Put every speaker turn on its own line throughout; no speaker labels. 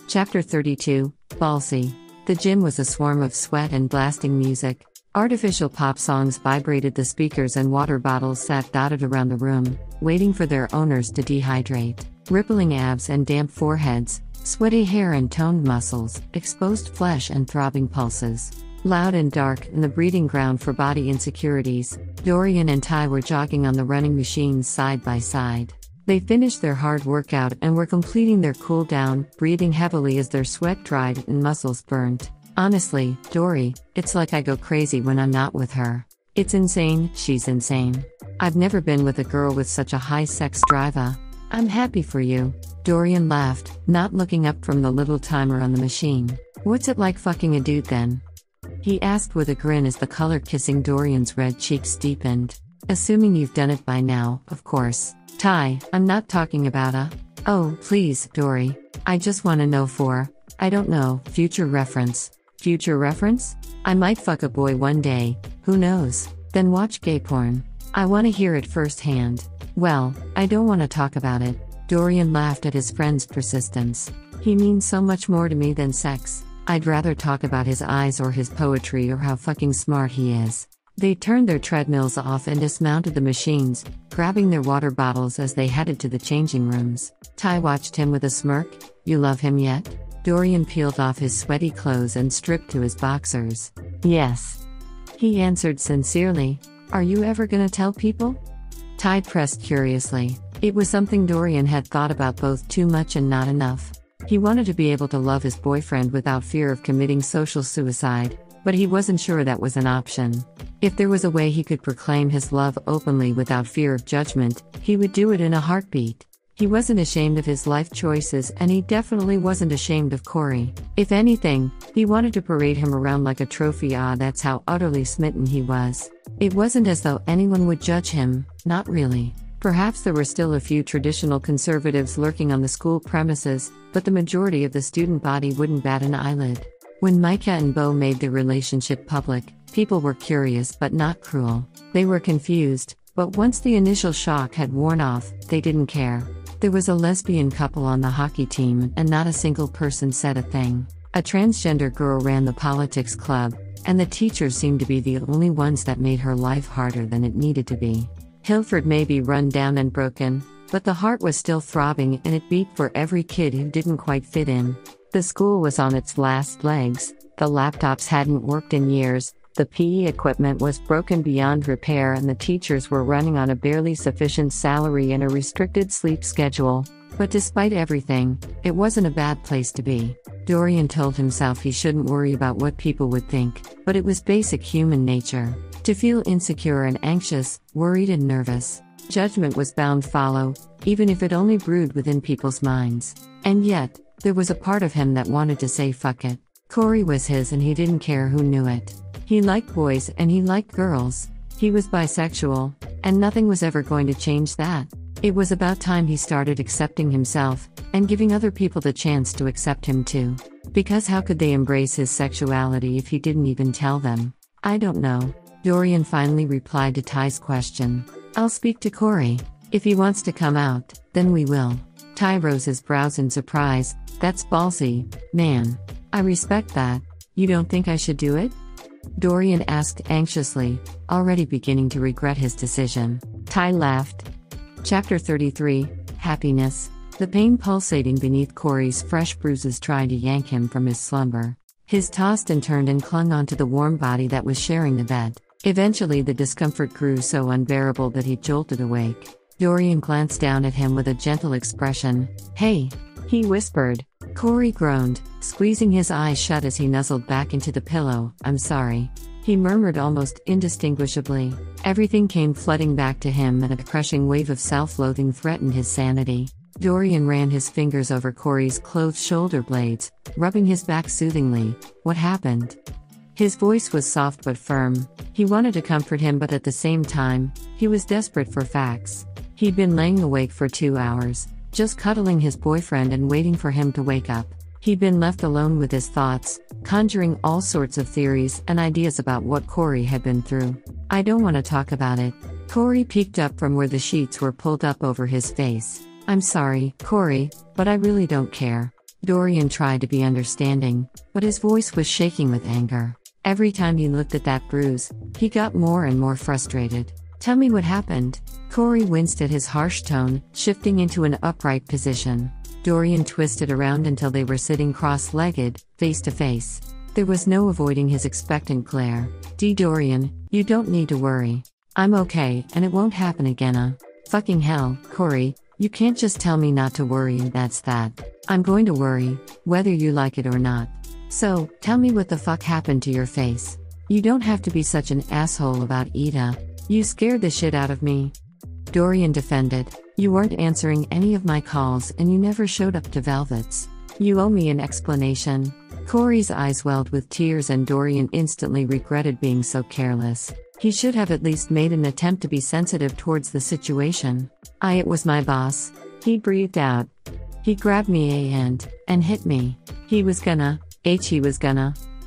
Chapter 32, Ballsy. The gym was a swarm of sweat and blasting music. Artificial pop songs vibrated the speakers and water bottles sat dotted around the room, waiting for their owners to dehydrate. Rippling abs and damp foreheads, sweaty hair and toned muscles, exposed flesh and throbbing pulses. Loud and dark in the breeding ground for body insecurities, Dorian and Ty were jogging on the running machines side by side. They finished their hard workout and were completing their cool down, breathing heavily as their sweat dried and muscles burnt. Honestly, Dory, it's like I go crazy when I'm not with her. It's insane, she's insane. I've never been with a girl with such a high sex drive. I'm happy for you. Dorian laughed, not looking up from the little timer on the machine. What's it like fucking a dude then? He asked with a grin as the color kissing Dorian's red cheeks deepened. Assuming you've done it by now, of course. Ty, I'm not talking about oh, please, Dory. I just want to know for, I don't know, future reference. Future reference? I might fuck a boy one day, who knows? Then watch gay porn. I want to hear it firsthand. Well, I don't want to talk about it. Dorian laughed at his friend's persistence. He means so much more to me than sex. I'd rather talk about his eyes or his poetry or how fucking smart he is. They turned their treadmills off and dismounted the machines, grabbing their water bottles as they headed to the changing rooms. Ty watched him with a smirk. You love him yet? Dorian peeled off his sweaty clothes and stripped to his boxers. Yes. He answered sincerely. Are you ever gonna tell people? Ty pressed curiously. It was something Dorian had thought about both too much and not enough. He wanted to be able to love his boyfriend without fear of committing social suicide, but he wasn't sure that was an option. If there was a way he could proclaim his love openly without fear of judgment, he would do it in a heartbeat. He wasn't ashamed of his life choices and he definitely wasn't ashamed of Corey. If anything, he wanted to parade him around like a trophy. That's how utterly smitten he was. It wasn't as though anyone would judge him, not really. Perhaps there were still a few traditional conservatives lurking on the school premises, but the majority of the student body wouldn't bat an eyelid. When Micah and Bo made their relationship public, people were curious but not cruel. They were confused, but once the initial shock had worn off, they didn't care. There was a lesbian couple on the hockey team and not a single person said a thing. A transgender girl ran the politics club, and the teachers seemed to be the only ones that made her life harder than it needed to be. Hilford may be run down and broken, but the heart was still throbbing and it beat for every kid who didn't quite fit in. The school was on its last legs, the laptops hadn't worked in years, the PE equipment was broken beyond repair and the teachers were running on a barely sufficient salary and a restricted sleep schedule. But despite everything, it wasn't a bad place to be. Dorian told himself he shouldn't worry about what people would think, but it was basic human nature. To feel insecure and anxious, worried and nervous. Judgment was bound to follow, even if it only brewed within people's minds. And yet, there was a part of him that wanted to say fuck it. Corey was his and he didn't care who knew it. He liked boys and he liked girls. He was bisexual, and nothing was ever going to change that. It was about time he started accepting himself, and giving other people the chance to accept him too. Because how could they embrace his sexuality if he didn't even tell them? I don't know. Dorian finally replied to Ty's question. I'll speak to Corey. If he wants to come out, then we will. Ty rose his brows in surprise. That's ballsy, man. I respect that. You don't think I should do it? Dorian asked anxiously, already beginning to regret his decision. Ty laughed. Chapter 33, Happiness. The pain pulsating beneath Corey's fresh bruises tried to yank him from his slumber. His tossed and turned and clung onto the warm body that was sharing the bed. Eventually the discomfort grew so unbearable that he jolted awake. Dorian glanced down at him with a gentle expression. Hey, he whispered. Corey groaned, squeezing his eyes shut as he nuzzled back into the pillow. I'm sorry. He murmured almost indistinguishably. Everything came flooding back to him and a crushing wave of self-loathing threatened his sanity. Dorian ran his fingers over Corey's clothed shoulder blades, rubbing his back soothingly. What happened? His voice was soft but firm. He wanted to comfort him but at the same time, he was desperate for facts. He'd been laying awake for 2 hours, just cuddling his boyfriend and waiting for him to wake up. He'd been left alone with his thoughts, conjuring all sorts of theories and ideas about what Corey had been through. I don't want to talk about it. Corey peeked up from where the sheets were pulled up over his face. I'm sorry, Corey, but I really don't care. Dorian tried to be understanding, but his voice was shaking with anger. Every time he looked at that bruise, he got more and more frustrated. Tell me what happened. Corey winced at his harsh tone, shifting into an upright position. Dorian twisted around until they were sitting cross-legged, face to face. There was no avoiding his expectant glare. Dorian, you don't need to worry. I'm okay, and it won't happen again. Fucking hell, Corey, you can't just tell me not to worry and that's that. I'm going to worry, whether you like it or not. So, tell me what the fuck happened to your face. You don't have to be such an asshole about Ida. You scared the shit out of me. Dorian defended. You weren't answering any of my calls and you never showed up to Velvet's. You owe me an explanation. Corey's eyes welled with tears and Dorian instantly regretted being so careless. He should have at least made an attempt to be sensitive towards the situation. It was my boss. He breathed out. He grabbed me a hand and hit me. He was gonna.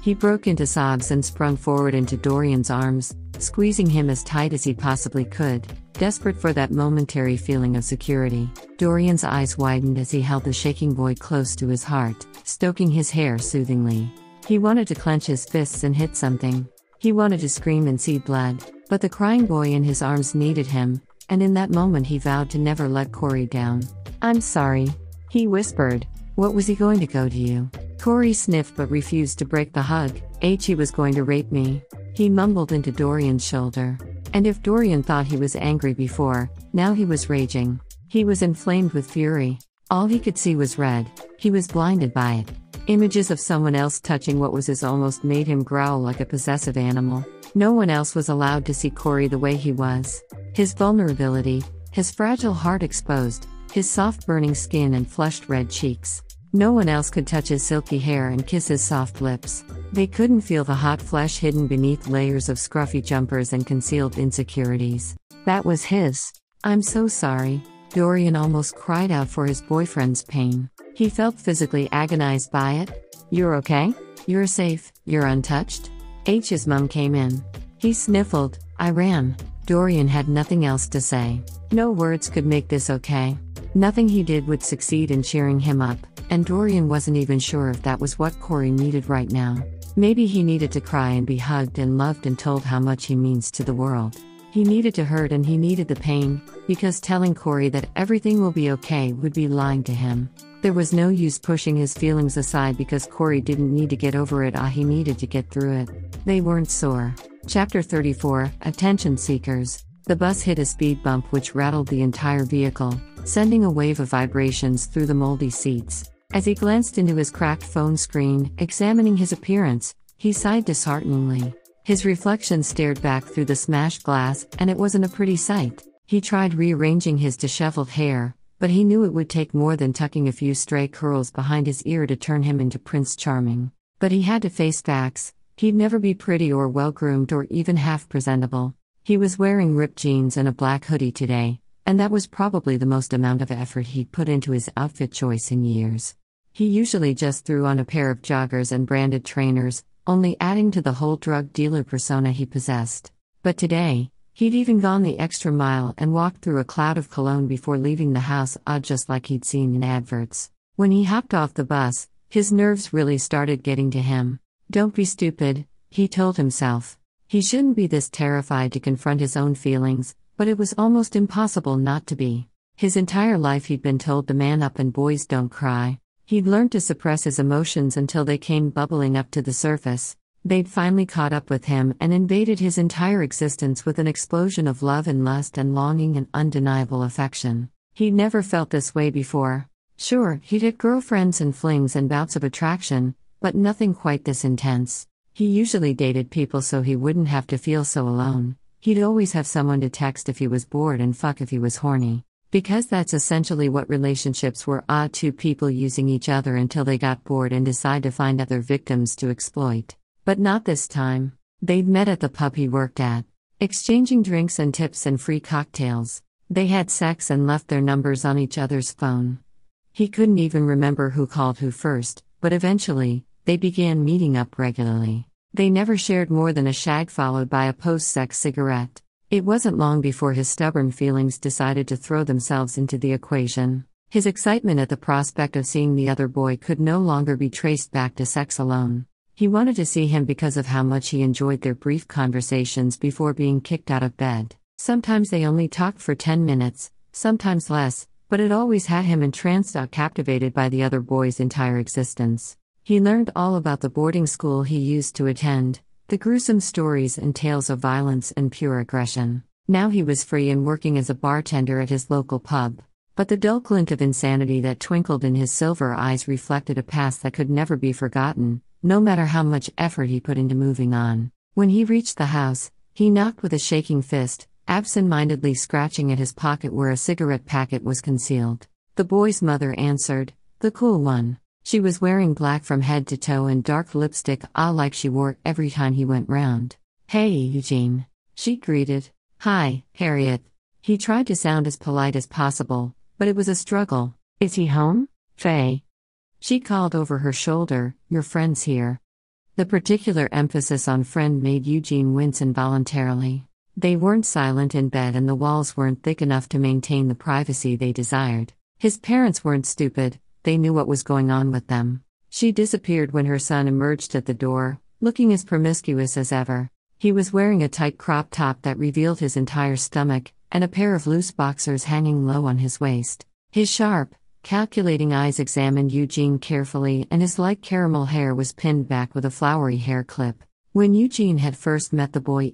He broke into sobs and sprung forward into Dorian's arms, squeezing him as tight as he possibly could, desperate for that momentary feeling of security. Dorian's eyes widened as he held the shaking boy close to his heart, stroking his hair soothingly. He wanted to clench his fists and hit something. He wanted to scream and see blood, but the crying boy in his arms needed him, and in that moment he vowed to never let Corey down. I'm sorry, he whispered. What was he going to go to you? Corey sniffed but refused to break the hug. He was going to rape me. He mumbled into Dorian's shoulder. And if Dorian thought he was angry before, now he was raging. He was inflamed with fury. All he could see was red. He was blinded by it. Images of someone else touching what was his almost made him growl like a possessive animal. No one else was allowed to see Corey the way he was. His vulnerability, his fragile heart exposed, his soft burning skin and flushed red cheeks. No one else could touch his silky hair and kiss his soft lips. They couldn't feel the hot flesh hidden beneath layers of scruffy jumpers and concealed insecurities. That was his. I'm so sorry. Dorian almost cried out for his boyfriend's pain. He felt physically agonized by it. You're okay? You're safe, you're untouched? H's mum came in. He sniffled. I ran. Dorian had nothing else to say. No words could make this okay. Nothing he did would succeed in cheering him up, and Dorian wasn't even sure if that was what Corey needed right now. Maybe he needed to cry and be hugged and loved and told how much he means to the world. He needed to hurt and he needed the pain, because telling Corey that everything will be okay would be lying to him. There was no use pushing his feelings aside because Corey didn't need to get over it, he needed to get through it. They weren't sore. Chapter 34, Attention Seekers. The bus hit a speed bump which rattled the entire vehicle, sending a wave of vibrations through the moldy seats. As he glanced into his cracked phone screen, examining his appearance, he sighed dishearteningly. His reflection stared back through the smashed glass, and it wasn't a pretty sight. He tried rearranging his disheveled hair, but he knew it would take more than tucking a few stray curls behind his ear to turn him into Prince Charming. But he had to face facts. He'd never be pretty or well-groomed or even half-presentable. He was wearing ripped jeans and a black hoodie today, and that was probably the most amount of effort he'd put into his outfit choice in years. He usually just threw on a pair of joggers and branded trainers, only adding to the whole drug dealer persona he possessed. But today, he'd even gone the extra mile and walked through a cloud of cologne before leaving the house, just like he'd seen in adverts. When he hopped off the bus, his nerves really started getting to him. Don't be stupid, he told himself. He shouldn't be this terrified to confront his own feelings, but it was almost impossible not to be. His entire life he'd been told to man up and boys don't cry. He'd learned to suppress his emotions until they came bubbling up to the surface. They'd finally caught up with him and invaded his entire existence with an explosion of love and lust and longing and undeniable affection. He'd never felt this way before. Sure, he'd had girlfriends and flings and bouts of attraction, but nothing quite this intense. He usually dated people so he wouldn't have to feel so alone. He'd always have someone to text if he was bored and fuck if he was horny. Because that's essentially what relationships were, two people using each other until they got bored and decide to find other victims to exploit. But not this time. They'd met at the pub he worked at, exchanging drinks and tips and free cocktails. They had sex and left their numbers on each other's phone. He couldn't even remember who called who first, but eventually, they began meeting up regularly. They never shared more than a shag followed by a post-sex cigarette. It wasn't long before his stubborn feelings decided to throw themselves into the equation. His excitement at the prospect of seeing the other boy could no longer be traced back to sex alone. He wanted to see him because of how much he enjoyed their brief conversations before being kicked out of bed. Sometimes they only talked for 10 minutes, sometimes less, but it always had him entranced or captivated by the other boy's entire existence. He learned all about the boarding school he used to attend, the gruesome stories and tales of violence and pure aggression. Now he was free and working as a bartender at his local pub. But the dull glint of insanity that twinkled in his silver eyes reflected a past that could never be forgotten, no matter how much effort he put into moving on. When he reached the house, he knocked with a shaking fist, absent-mindedly scratching at his pocket where a cigarette packet was concealed. The boy's mother answered, the cool one. She was wearing black from head to toe and dark lipstick like she wore every time he went round. Hey, Eugene. She greeted. Hi, Harriet. He tried to sound as polite as possible, but it was a struggle. Is he home, Faye? She called over her shoulder, your friend's here. The particular emphasis on friend made Eugene wince involuntarily. They weren't silent in bed and the walls weren't thick enough to maintain the privacy they desired. His parents weren't stupid, they knew what was going on with them. She disappeared when her son emerged at the door, looking as promiscuous as ever. He was wearing a tight crop top that revealed his entire stomach, and a pair of loose boxers hanging low on his waist. His sharp, calculating eyes examined Eugene carefully, and his light caramel hair was pinned back with a flowery hair clip. When Eugene had first met the boy